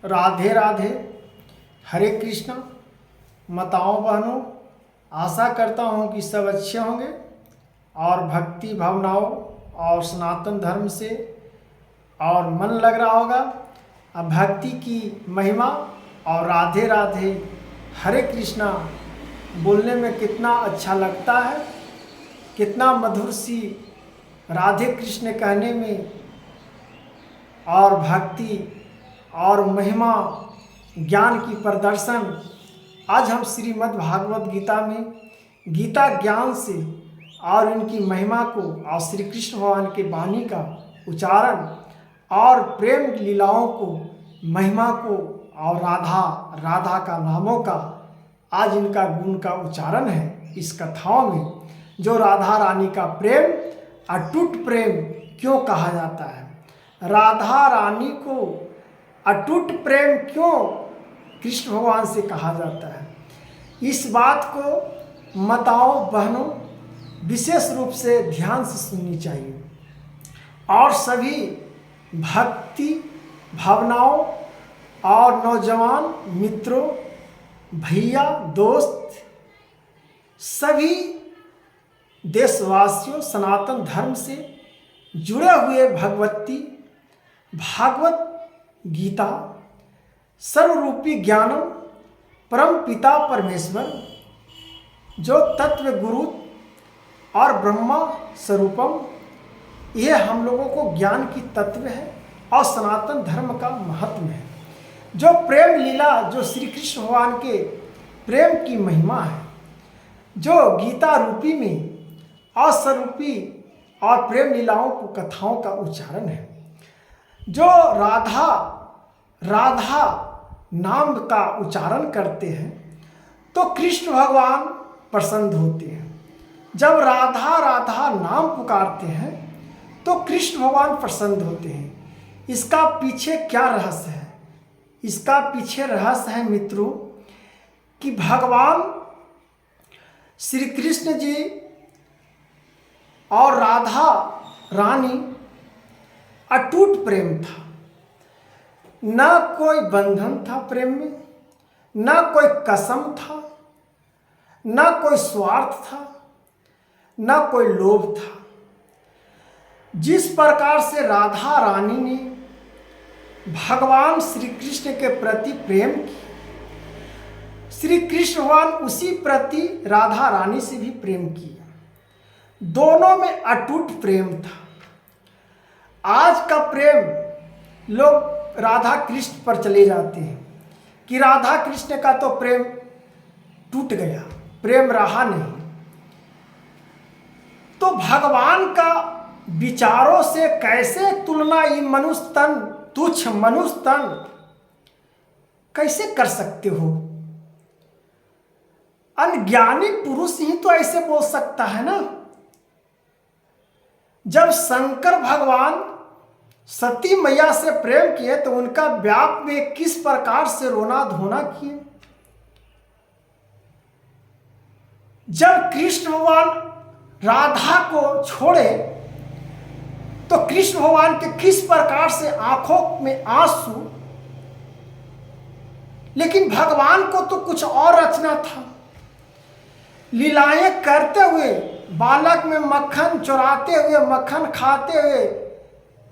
राधे राधे। हरे कृष्णा। माताओं बहनों, आशा करता हूँ कि सब अच्छे होंगे और भक्ति भावनाओं और सनातन धर्म से और मन लग रहा होगा। अब भक्ति की महिमा और राधे राधे हरे कृष्णा बोलने में कितना अच्छा लगता है, कितना मधुर सी राधे कृष्ण कहने में, और भक्ति और महिमा ज्ञान की प्रदर्शन। आज हम श्रीमद् भागवत गीता में गीता ज्ञान से और इनकी महिमा को और श्री कृष्ण भगवान के वाणी का उच्चारण और प्रेम लीलाओं को, महिमा को और राधा का नामों का आज इनका गुण का उच्चारण है इस कथाओं में। जो राधा रानी का प्रेम अटूट प्रेम क्यों कहा जाता है, राधा रानी को अटूट प्रेम क्यों कृष्ण भगवान से कहा जाता है, इस बात को माताओं बहनों विशेष रूप से ध्यान से सुननी चाहिए। और सभी भक्ति भावनाओं और नौजवान मित्रों, भैया, दोस्त, सभी देशवासियों, सनातन धर्म से जुड़े हुए भागवत गीता सर्वरूपी ज्ञानम परम पिता परमेश्वर जो तत्व गुरु और ब्रह्मा स्वरूपम, यह हम लोगों को ज्ञान की तत्व है और सनातन धर्म का महत्व है। जो प्रेम लीला, जो श्री कृष्ण भगवान के प्रेम की महिमा है, जो गीता रूपी में अस्वरूपी और प्रेम लीलाओं को कथाओं का उच्चारण है, जो राधा नाम का उच्चारण करते हैं तो कृष्ण भगवान प्रसन्न होते हैं। जब राधा नाम पुकारते हैं तो कृष्ण भगवान प्रसन्न होते हैं। इसका पीछे क्या रहस्य है? इसका पीछे रहस्य है मित्रों कि भगवान श्री कृष्ण जी और राधा रानी अटूट प्रेम था। न कोई बंधन था प्रेम में, न कोई कसम था, न कोई स्वार्थ था, न कोई लोभ था। जिस प्रकार से राधा रानी ने भगवान श्री कृष्ण के प्रति प्रेम किया, श्री कृष्ण भगवान उसी प्रति राधा रानी से भी प्रेम किया। दोनों में अटूट प्रेम था। आज का प्रेम लोग राधा कृष्ण पर चले जाते हैं कि राधा कृष्ण का तो प्रेम टूट गया, प्रेम रहा नहीं। तो भगवान का विचारों से कैसे तुलना ये मनुष्य तन, तुच्छ मनुष्य तन कैसे कर सकते हो? अनज्ञानी पुरुष ही तो ऐसे बोल सकता है ना। जब शंकर भगवान सती मैया से प्रेम किए तो उनका व्याप में किस प्रकार से रोना धोना किए। जब कृष्ण भगवान राधा को छोड़े तो कृष्ण भगवान के किस प्रकार से आंखों में आंसू। लेकिन भगवान को तो कुछ और रचना था। लीलाएं करते हुए, बालक में मक्खन चुराते हुए, मक्खन खाते हुए,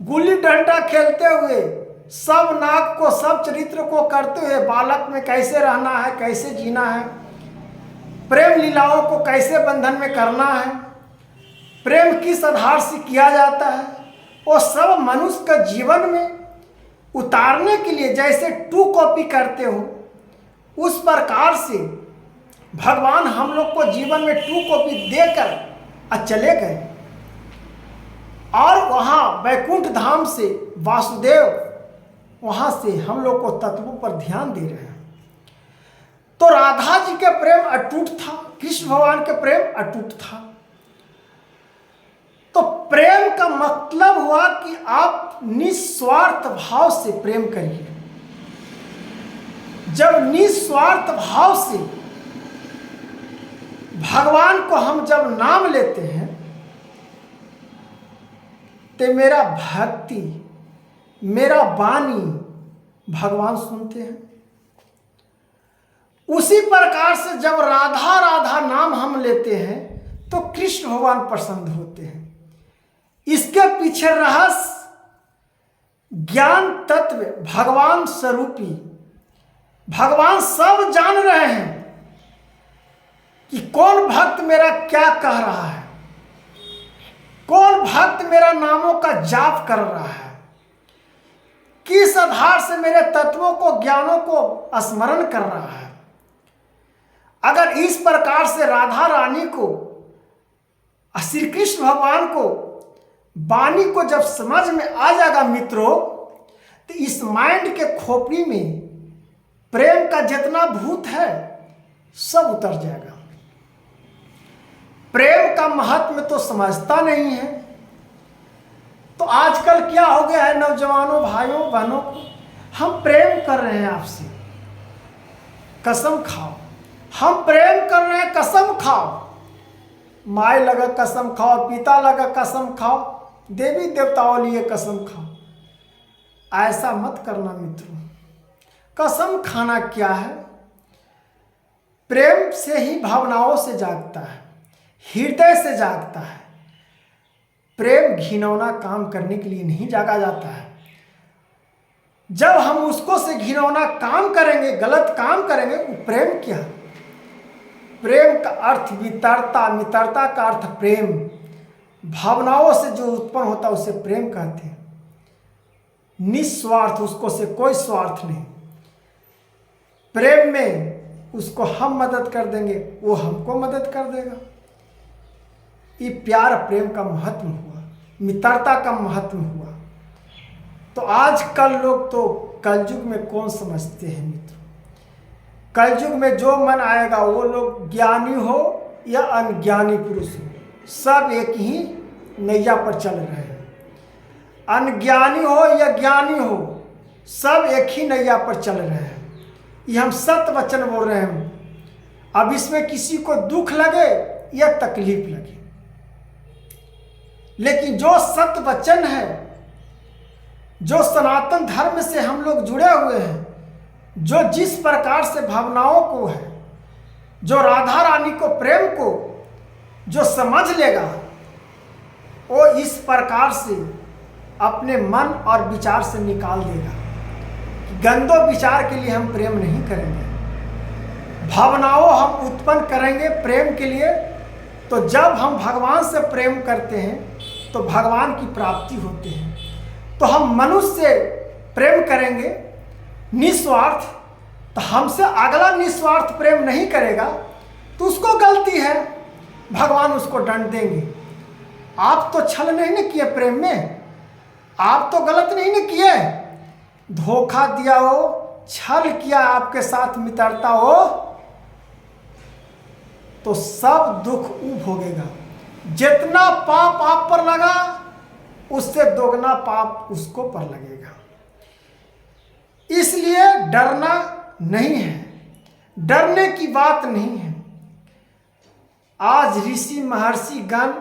गुल्ली डंडा खेलते हुए, सब नाग को, सब चरित्र को करते हुए बालक में कैसे रहना है, कैसे जीना है, प्रेम लीलाओं को कैसे बंधन में करना है, प्रेम किस आधार से किया जाता है, वो सब मनुष्य का जीवन में उतारने के लिए जैसे टू कॉपी करते हो, उस प्रकार से भगवान हम लोग को जीवन में टू कॉपी देकर चले गए। और वहाँ वैकुंठ धाम से वासुदेव, वहाँ से हम लोग को तत्वों पर ध्यान दे रहे हैं। तो राधा जी के प्रेम अटूट था, कृष्ण भगवान के प्रेम अटूट था। तो प्रेम का मतलब हुआ कि आप निस्वार्थ भाव से प्रेम करिए। जब निस्वार्थ भाव से भगवान को हम जब नाम लेते हैं तो मेरा भक्ति, मेरा वाणी, भगवान सुनते हैं। उसी प्रकार से जब राधा राधा नाम हम लेते हैं तो कृष्ण भगवान प्रसन्न होते हैं। इसके पीछे रहस्य ज्ञान तत्व भगवान स्वरूपी, भगवान सब जान रहे हैं कि कौन भक्त मेरा क्या कह रहा है, कौन भक्त मेरा नामों का जाप कर रहा है, किस आधार से मेरे तत्वों को ज्ञानों को स्मरण कर रहा है। अगर इस प्रकार से राधा रानी को, श्री कृष्ण भगवान को, वाणी को जब समझ में आ जाएगा मित्रों, तो इस माइंड के खोपड़ी में प्रेम का जितना भूत है सब उतर जाएगा। प्रेम का महत्व तो समझता नहीं है। तो आजकल क्या हो गया है नौजवानों भाइयों बहनों को, हम प्रेम कर रहे हैं आपसे, कसम खाओ, हम प्रेम कर रहे हैं, कसम खाओ। माय लगा कसम खाओ, पिता लगा कसम खाओ, देवी देवताओं लिए कसम खाओ। ऐसा मत करना मित्रों। कसम खाना क्या है? प्रेम से ही भावनाओं से जागता है, हृदय से जागता है। प्रेम घिनौना काम करने के लिए नहीं जागा जाता है। जब हम उसको से घिनौना काम करेंगे, गलत काम करेंगे, वो प्रेम क्या? प्रेम का अर्थ मित्रता, मित्रता का अर्थ प्रेम। भावनाओं से जो उत्पन्न होता है उसे प्रेम कहते हैं। निस्वार्थ, उसको से कोई स्वार्थ नहीं। प्रेम में उसको हम मदद कर देंगे, वो हमको मदद कर देगा। ये प्यार प्रेम का महत्व हुआ, मित्रता का महत्व हुआ। तो आजकल लोग तो कलयुग में कौन समझते हैं मित्र? कलयुग में जो मन आएगा वो लोग ज्ञानी हो या अनज्ञानी पुरुष हो, सब एक ही नैया पर चल रहे हैं। अनज्ञानी हो या ज्ञानी हो, सब एक ही नैया पर चल रहे हैं। ये हम सत्य वचन बोल रहे हैं। अब इसमें किसी को दुख लगे या तकलीफ लगे, लेकिन जो सत्य वचन है, जो सनातन धर्म से हम लोग जुड़े हुए हैं, जो जिस प्रकार से भावनाओं को है, जो राधा रानी को प्रेम को जो समझ लेगा, वो इस प्रकार से अपने मन और विचार से निकाल देगा कि गंदो विचार के लिए हम प्रेम नहीं करेंगे। भावनाओं हम उत्पन्न करेंगे प्रेम के लिए। तो जब हम भगवान से प्रेम करते हैं तो भगवान की प्राप्ति होती है। तो हम मनुष्य से प्रेम करेंगे निस्वार्थ, तो हमसे अगला निस्वार्थ प्रेम नहीं करेगा तो उसको गलती है, भगवान उसको दंड देंगे। आप तो छल नहीं न किए प्रेम में, आप तो गलत नहीं न किए, धोखा दिया हो, छल किया, आपके साथ मित्रता हो, तो सब दुख ऊ भोगेगा। जितना पाप आप पर लगा उससे दोगुना पाप उसको पर लगेगा। इसलिए डरना नहीं है, डरने की बात नहीं है। आज ऋषि महर्षि गण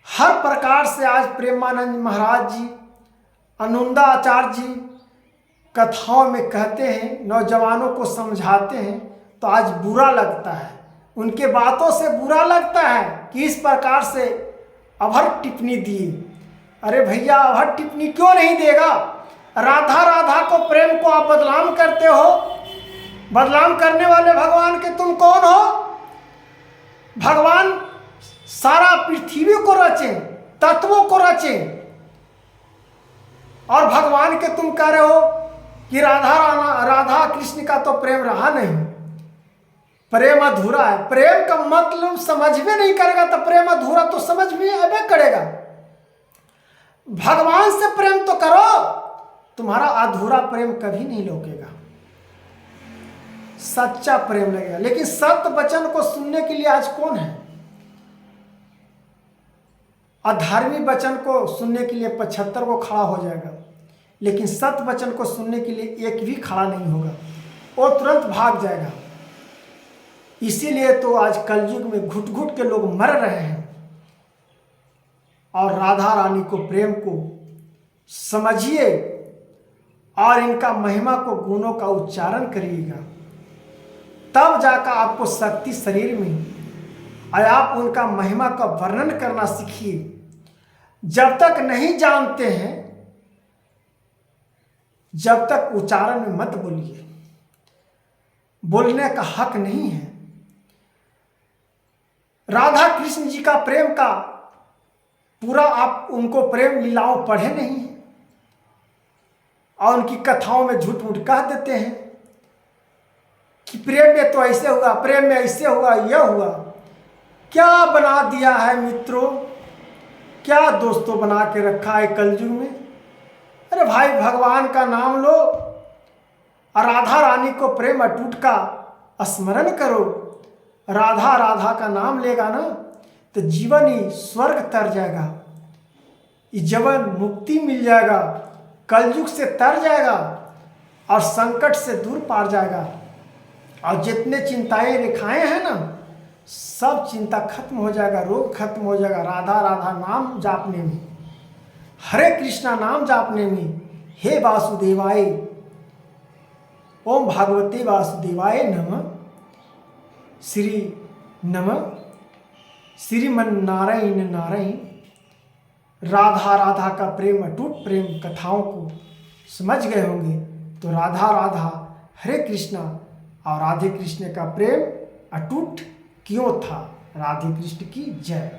हर प्रकार से, आज प्रेमानंद महाराज जी, अनुनंदा आचार्य जी कथाओं में कहते हैं, नौजवानों को समझाते हैं, तो आज बुरा लगता है, उनके बातों से बुरा लगता है कि इस प्रकार से अभर टिप्पणी दी। अरे भैया, अभर टिप्पणी क्यों नहीं देगा? राधा राधा को प्रेम को आप बदनाम करते हो। बदनाम करने वाले भगवान के तुम कौन हो? भगवान सारा पृथ्वी को रचे, तत्वों को रचे, और भगवान के तुम कह रहे हो कि राधा कृष्ण का तो प्रेम रहा नहीं, प्रेम अधूरा है। प्रेम का मतलब समझ में नहीं करेगा तो प्रेम अधूरा तो समझ में अबे करेगा। भगवान से प्रेम तो करो, तुम्हारा अधूरा प्रेम कभी नहीं लौकेगा, सच्चा प्रेम लगेगा। लेकिन सत्य वचन को सुनने के लिए आज कौन है? अधार्मिक वचन को सुनने के लिए 75 को खड़ा हो जाएगा, लेकिन सत्य वचन को सुनने के लिए एक भी खड़ा नहीं होगा, वो तुरंत भाग जाएगा। इसीलिए तो आज कलयुग में घुट घुट के लोग मर रहे हैं। और राधा रानी को प्रेम को समझिए और इनका महिमा को गुणों का उच्चारण करिएगा, तब जाकर आपको शक्ति शरीर में, और आप उनका महिमा का वर्णन करना सीखिए। जब तक नहीं जानते हैं, जब तक उच्चारण में मत बोलिए, बोलने का हक नहीं है। राधा कृष्ण जी का प्रेम का पूरा आप उनको प्रेम लीलाओं पढ़े नहीं हैं, और उनकी कथाओं में झूठ मूठ कह देते हैं कि प्रेम में तो ऐसे हुआ, प्रेम में ऐसे हुआ, यह हुआ। क्या बना दिया है मित्रों, क्या दोस्तों बना के रखा है कलयुग में। अरे भाई, भगवान का नाम लो और राधा रानी को प्रेम अटूट का स्मरण करो। राधा राधा का नाम लेगा ना तो जीवन ही स्वर्ग तर जाएगा, जीवन मुक्ति मिल जाएगा, कलयुग से तर जाएगा और संकट से दूर पार जाएगा। और जितने चिंताएं रेखाएं हैं ना, सब चिंता खत्म हो जाएगा, रोग खत्म हो जाएगा राधा राधा नाम जापने में, हरे कृष्णा नाम जापने में। हे वासुदेवाय, ओम भगवते वासुदेवाय नमः। श्री नमः श्रीमन नारायण नारायण। राधा राधा का प्रेम अटूट प्रेम कथाओं को समझ गए होंगे तो राधा राधा हरे कृष्णा और राधे कृष्ण का प्रेम अटूट क्यों था। राधे कृष्ण की जय।